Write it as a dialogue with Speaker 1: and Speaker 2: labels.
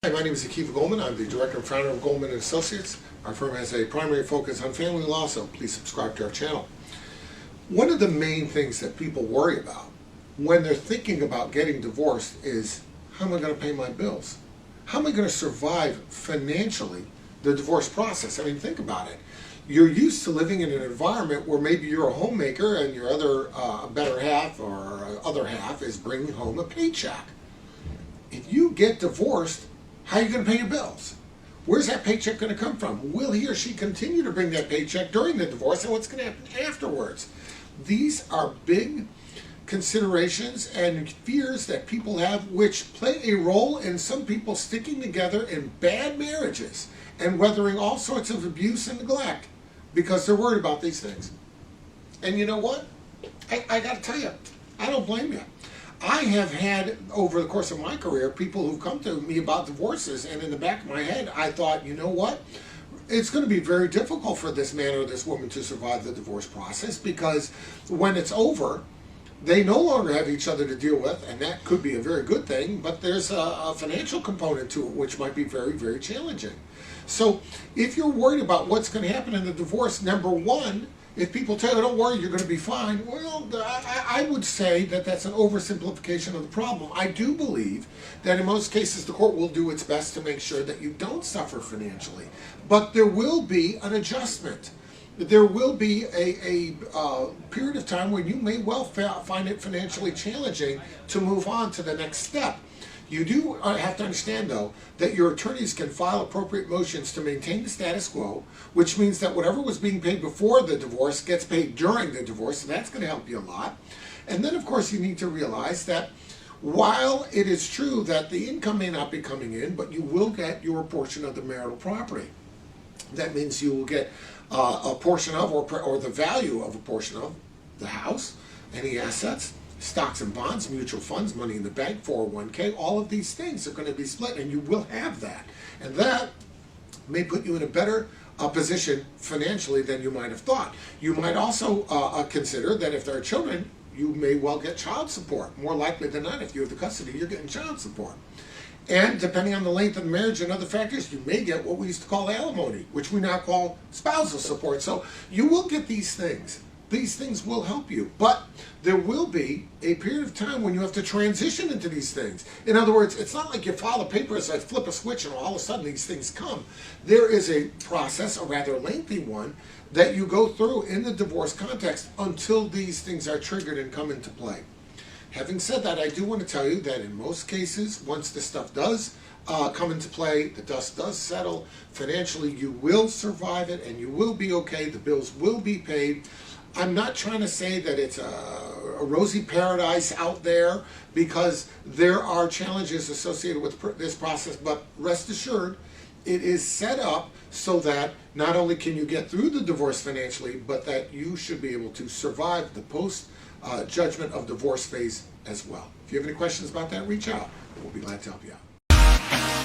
Speaker 1: Hi, my name is Goldman. I'm the director and founder of Goldman & Associates. Our firm has a primary focus on family law, so please subscribe to our channel. One of the main things that people worry about when they're thinking about getting divorced is, how am I going to pay my bills? How am I going to survive financially the divorce process? I mean, think about it. You're used to living in an environment where maybe you're a homemaker and your better half or other half is bringing home a paycheck. If you get divorced, how are you going to pay your bills? Where's that paycheck going to come from? Will he or she continue to bring that paycheck during the divorce, and what's going to happen afterwards? These are big considerations and fears that people have, which play a role in some people sticking together in bad marriages and weathering all sorts of abuse and neglect because they're worried about these things. And you know what? I got to tell you, I don't blame you. I have had, over the course of my career, people who've come to me about divorces, and in the back of my head, I thought, you know what? It's going to be very difficult for this man or this woman to survive the divorce process, because when it's over, they no longer have each other to deal with, and that could be a very good thing, but there's a financial component to it, which might be very, very challenging. So if you're worried about what's going to happen in the divorce, number one, if people tell you, don't worry, you're going to be fine, well, I would say that that's an oversimplification of the problem. I do believe that in most cases the court will do its best to make sure that you don't suffer financially. But there will be an adjustment. There will be a period of time where you may well find it financially challenging to move on to the next step. You do have to understand, though, that your attorneys can file appropriate motions to maintain the status quo, which means that whatever was being paid before the divorce gets paid during the divorce, so that's going to help you a lot. And then, of course, you need to realize that while it is true that the income may not be coming in, but you will get your portion of the marital property. That means you will get a portion of, or the value of a portion of, the house, any assets, stocks and bonds, mutual funds, money in the bank, 401k, all of these things are going to be split, and you will have that. And that may put you in a better position financially than you might have thought. You might also consider that if there are children, you may well get child support. More likely than not, if you have the custody, you're getting child support. And depending on the length of the marriage and other factors, you may get what we used to call alimony, which we now call spousal support. So you will get these things. These things will help you, but there will be a period of time when you have to transition into these things. In other words, it's not like you file the papers, I flip a switch, and all of a sudden these things come. There is a process, a rather lengthy one, that you go through in the divorce context until these things are triggered and come into play. Having said that, I do want to tell you that in most cases, once this stuff does come into play, the dust does settle, financially you will survive it and you will be okay, the bills will be paid. I'm not trying to say that it's a rosy paradise out there, because there are challenges associated with this process, but rest assured, it is set up so that not only can you get through the divorce financially, but that you should be able to survive the post-judgment of divorce phase as well. If you have any questions about that, reach out. We'll be glad to help you out.